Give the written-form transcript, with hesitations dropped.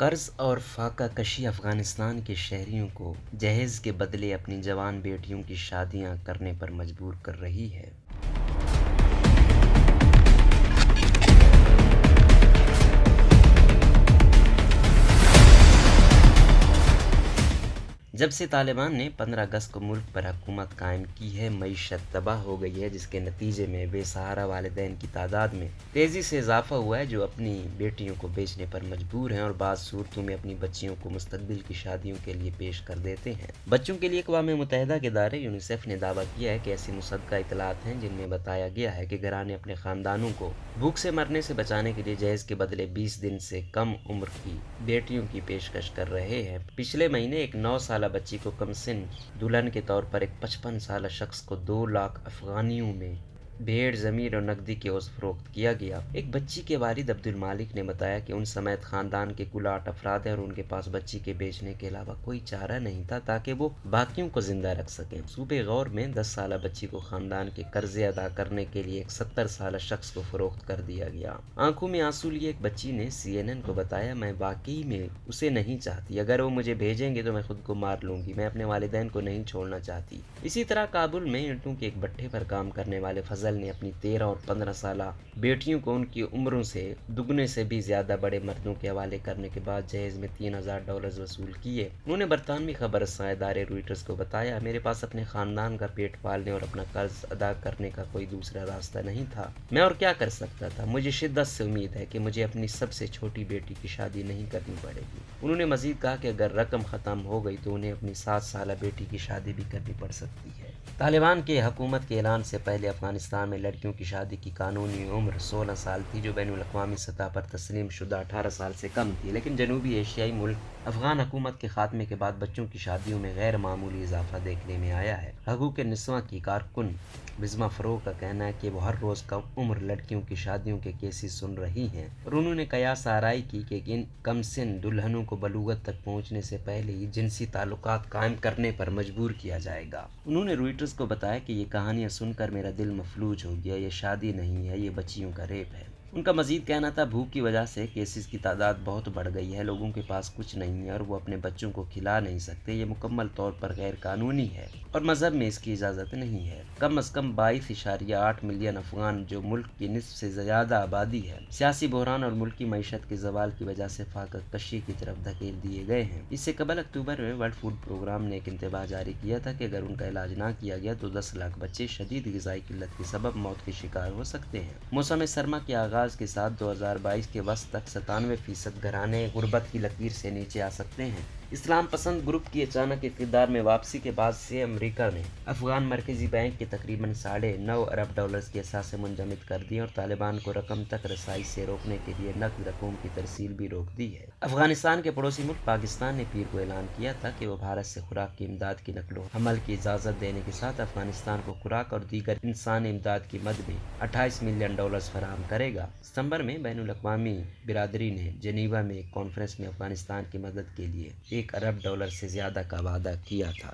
قرض اور فاقہ کشی افغانستان کے شہریوں کو جہیز کے بدلے اپنی جوان بیٹیوں کی شادیاں کرنے پر مجبور کر رہی ہے۔ جب سے طالبان نے 15 اگست کو ملک پر حکومت قائم کی ہے، معیشت تباہ ہو گئی ہے، جس کے نتیجے میں بے سہارا والدین کی تعداد میں تیزی سے اضافہ ہوا ہے، جو اپنی بیٹیوں کو بیچنے پر مجبور ہیں اور بعض صورتوں میں اپنی بچیوں کو مستقبل کی شادیوں کے لیے پیش کر دیتے ہیں۔ بچوں کے لیے اقوام متحدہ کے ادارے یونیسیف نے دعویٰ کیا ہے کہ ایسی مصدقہ اطلاعات ہیں جن میں بتایا گیا ہے کہ گھرانے اپنے خاندانوں کو بھوک سے مرنے سے بچانے کے لیے جہیز کے بدلے 20 دن سے کم عمر کی بیٹیوں کی پیشکش کر رہے ہیں۔ پچھلے مہینے ایک 9 سالہ بچی کو کم سن دلہن کے طور پر ایک 55 سالہ شخص کو 2 لاکھ افغانیوں میں بھیڑ، ضمیر اور نقدی کے عوض فروخت کیا گیا۔ ایک بچی کے والد عبد المالک نے بتایا کہ ان سمیت خاندان کے کل 8 افراد ہیں اور ان کے پاس بچی کے بیچنے کے علاوہ کوئی چارہ نہیں تھا تاکہ وہ باقیوں کو زندہ رکھ سکیں۔ صوبہ غور میں 10 سالہ بچی کو خاندان کے قرضے ادا کرنے کے لیے ایک 70 سالہ شخص کو فروخت کر دیا گیا۔ آنکھوں میں آنسو لیے ایک بچی نے CNN کو بتایا، میں واقعی میں اسے نہیں چاہتی، اگر وہ مجھے بھیجیں گے تو میں خود کو مار لوں گی، میں اپنے والدین کو نہیں چھوڑنا چاہتی۔ اسی طرح کابل میں اینٹوں کے ایک بھٹے پر کام کرنے والے فضل نے اپنی 13 اور 15 سالہ بیٹیوں کو ان کی عمروں سے دگنے سے بھی زیادہ بڑے مردوں کے حوالے کرنے کے بعد جہیز میں $3000 وصول کیے۔ انہوں نے برطانوی خبر رساں ادارے روئٹرز کو بتایا، میرے پاس اپنے خاندان کا پیٹ پالنے اور اپنا قرض ادا کرنے کا کوئی دوسرا راستہ نہیں تھا، میں اور کیا کر سکتا تھا؟ مجھے شدت سے امید ہے کہ مجھے اپنی سب سے چھوٹی بیٹی کی شادی نہیں کرنی پڑے گی۔ انہوں نے مزید کہا کہ اگر رقم ختم ہو گئی تو انہیں اپنی 7 سالہ بیٹی کی شادی بھی کرنی پڑ سکتی ہے۔ طالبان کے حکومت کے اعلان سے پہلے افغانستان میں لڑکیوں کی شادی کی قانونی عمر 16 سال تھی، جو بین الاقوامی سطح پر تسلیم شدہ 18 سال سے کم تھی، لیکن جنوبی ایشیائی ملک افغان حکومت کے خاتمے کے بعد بچوں کی شادیوں میں غیر معمولی اضافہ دیکھنے میں آیا ہے۔ حقوق نسواں کی کارکن بسمہ فروغ کا کہنا ہے کہ وہ ہر روز کم عمر لڑکیوں کی شادیوں کے کیسز سن رہی ہیں اور انہوں نے قیاس آرائی کی کہ ان کم سن دلہنوں کو بلوغت تک پہنچنے سے پہلے ہی جنسی تعلقات قائم کرنے پر مجبور کیا جائے گا۔ انہوں نے روئٹرز کو بتایا کہ یہ کہانیاں سن کر میرا دل مفلوج ہو گیا، یہ شادی نہیں ہے، یہ بچیوں کا ریپ ہے۔ ان کا مزید کہنا تھا، بھوک کی وجہ سے کیسز کی تعداد بہت بڑھ گئی ہے، لوگوں کے پاس کچھ نہیں ہے اور وہ اپنے بچوں کو کھلا نہیں سکتے، یہ مکمل طور پر غیر قانونی ہے اور مذہب میں اس کی اجازت نہیں ہے۔ کم از کم 22.8 ملین افغان، جو ملک کی نصف سے زیادہ آبادی ہے، سیاسی بحران اور ملکی معیشت کے زوال کی وجہ سے فاقہ کشی کی طرف دھکیل دیے گئے ہیں۔ اس سے قبل اکتوبر میں ورلڈ فوڈ پروگرام نے ایک انتباہ جاری کیا تھا کہ اگر ان کا علاج نہ کیا گیا تو 10 لاکھ بچے شدید غذائی قلت کے سبب موت کے شکار ہو سکتے ہیں۔ موسم سرما کے آغاز کے ساتھ 2022 کے وسط تک 97% گھرانے غربت کی لکیر سے نیچے آ سکتے ہیں۔ اسلام پسند گروپ کی اچانک اقتدار میں واپسی کے بعد سے امریکہ نے افغان مرکزی بینک کے تقریباً $9.5 ارب کی اثاثے منجمد کر دی اور طالبان کو رقم تک رسائی سے روکنے کے لیے نقد رقوم کی ترسیل بھی روک دی ہے۔ افغانستان کے پڑوسی ملک پاکستان نے پیر کو اعلان کیا تھا کہ وہ بھارت سے خوراک کی امداد کی نقل و حمل کی اجازت دینے کے ساتھ افغانستان کو خوراک اور دیگر انسانی امداد کی مد میں $28 ملین فراہم کرے گا۔ ستمبر میں بین الاقوامی برادری نے جنیوا میں ایک کانفرنس میں افغانستان کی مدد کے لیے $1 ارب سے زیادہ کا وعدہ کیا تھا۔